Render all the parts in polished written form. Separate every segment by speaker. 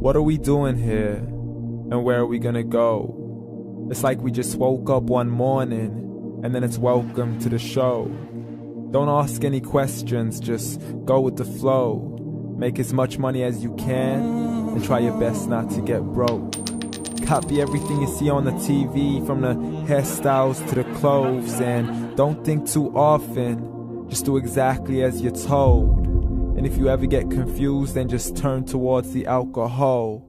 Speaker 1: What are we doing here? And where are we gonna go? It's like we just woke up one morning, and then it's welcome to the show. Don't ask any questions, just go with the flow. Make as much money as you can, and try your best not to get broke. Copy everything you see on the TV, from the hairstyles to the clothes, and don't think too often, just do exactly as you're told. And if you ever get confused, then just turn towards the alcohol.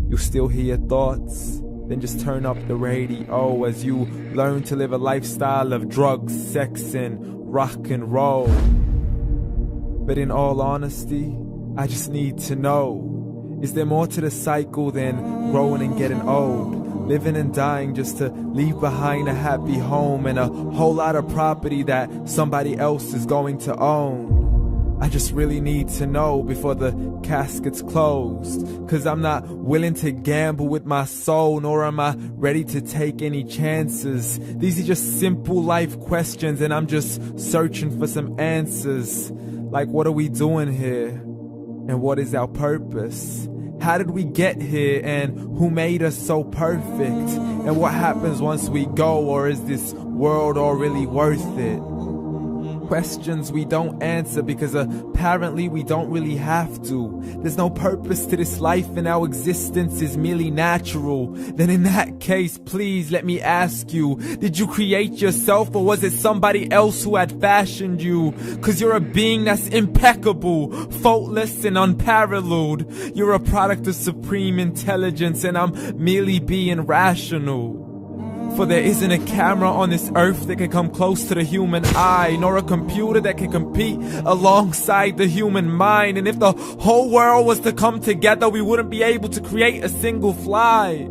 Speaker 1: You'll still hear your thoughts, then just turn up the radio as you learn to live a lifestyle of drugs, sex, and rock and roll. But in all honesty, I just need to know, is there more to the cycle than growing and getting old? Living and dying just to leave behind a happy home and a whole lot of property that somebody else is going to own. I just really need to know before the casket's closed, 'cause I'm not willing to gamble with my soul, nor am I ready to take any chances. These are just simple life questions, and I'm just searching for some answers. Like, what are we doing here? And what is our purpose? How did we get here, and who made us so perfect? And what happens once we go, or is this world all really worth it? Questions we don't answer because apparently we don't really have to. There's no purpose to this life and our existence is merely natural. Then in that case, please let me ask you, did you create yourself, or was it somebody else who had fashioned you? 'Cause you're a being that's impeccable, faultless and unparalleled. You're a product of supreme intelligence, and I'm merely being rational. For there isn't a camera on this earth that can come close to the human eye, nor a computer that can compete alongside the human mind. And if the whole world was to come together, we wouldn't be able to create a single fly.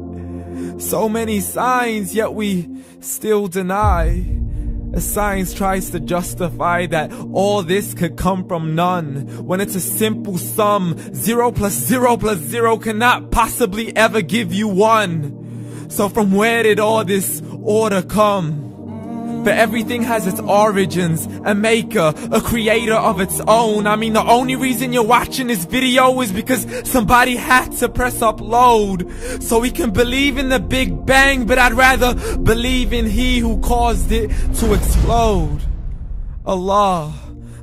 Speaker 1: So many signs, yet we still deny. As science tries to justify that all this could come from none, when it's a simple sum. 0 plus 0 plus 0 cannot possibly ever give you 1. So from where did all this order come? For everything has its origins, a maker, a creator of its own. I mean, the only reason you're watching this video is because somebody had to press upload. So we can believe in the Big Bang, but I'd rather believe in He who caused it to explode. Allah,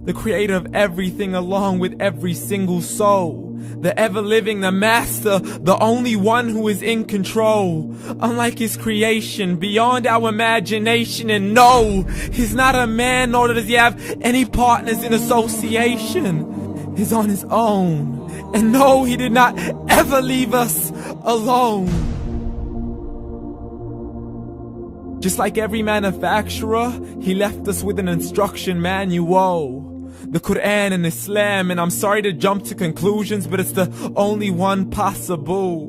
Speaker 1: the creator of everything along with every single soul. The ever-living, the master, the only one who is in control. Unlike his creation, beyond our imagination. And no, he's not a man, nor does he have any partners in association. He's on his own. And no, he did not ever leave us alone. Just like every manufacturer, he left us with an instruction manual. The Quran and Islam, and I'm sorry to jump to conclusions, but it's the only one possible.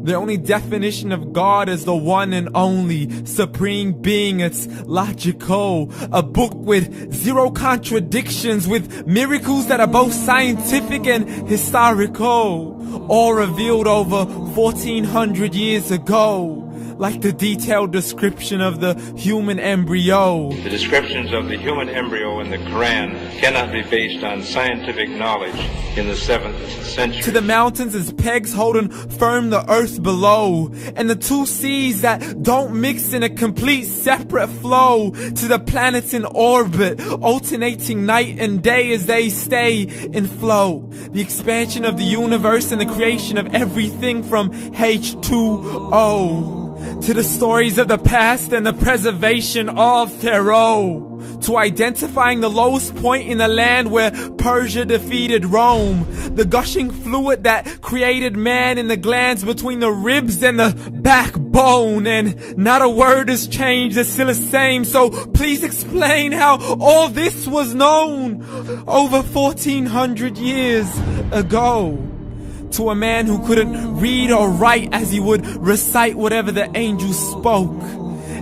Speaker 1: The only definition of God is the one and only supreme being. It's logical, a book with 0 contradictions, with miracles that are both scientific and historical, all revealed over 1400 years ago. Like the detailed description of the human embryo.
Speaker 2: The descriptions of the human embryo in the Quran cannot be based on scientific knowledge in the 7th century.
Speaker 1: To the mountains as pegs holding firm the earth below, and the 2 seas that don't mix in a complete separate flow. To the planets in orbit, alternating night and day as they stay in flow. The expansion of the universe and the creation of everything from H2O. To the stories of the past and the preservation of Pharaoh. To identifying the lowest point in the land where Persia defeated Rome. The gushing fluid that created man in the glands between the ribs and the backbone. And not a word has changed, it's still the same. So please explain how all this was known over 1400 years ago. To a man who couldn't read or write, as he would recite whatever the angels spoke.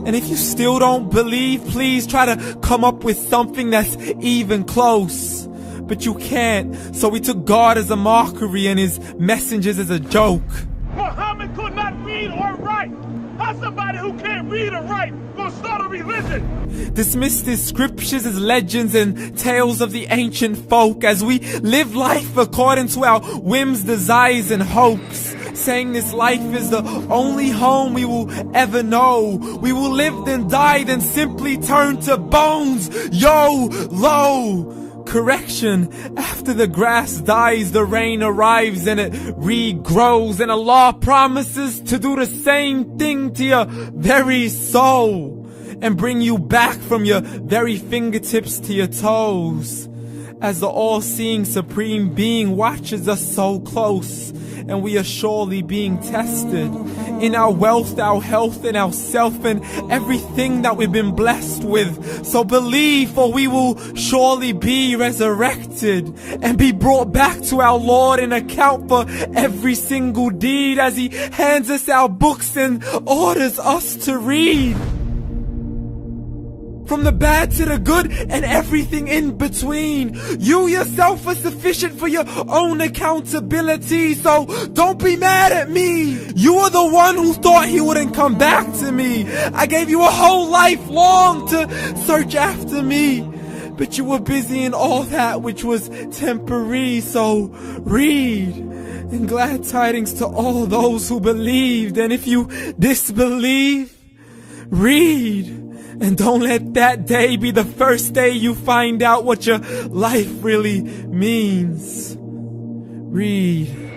Speaker 1: And if you still don't believe, please try to come up with something that's even close. But you can't, so we took God as a mockery and his messengers as a joke.
Speaker 3: Muhammad could not read or write. How's somebody who can't read or write gonna start a religion?
Speaker 1: Dismiss his scriptures as legends and tales of the ancient folk, as we live life according to our whims, desires, and hopes. saying this life is the only home we will ever know. We will live then die, then simply turn to bones. YOLO! Correction, after the grass dies, the rain arrives and it regrows, and Allah promises to do the same thing to your very soul and bring you back from your very fingertips to your toes, as the all-seeing supreme being watches us so close, and we are surely being tested in our wealth, our health, and our self, and everything that we've been blessed with. So believe, for we will surely be resurrected and be brought back to our Lord and account for every single deed, as He hands us our books and orders us to read. From the bad to the good and everything in between. You yourself are sufficient for your own accountability, so don't be mad at me. You are the one who thought He wouldn't come back to me. I gave you a whole life long to search after me, but you were busy in all that which was temporary. So read, and glad tidings to all those who believed. And if you disbelieve, read. And don't let that day be the first day you find out what your life really means. Read.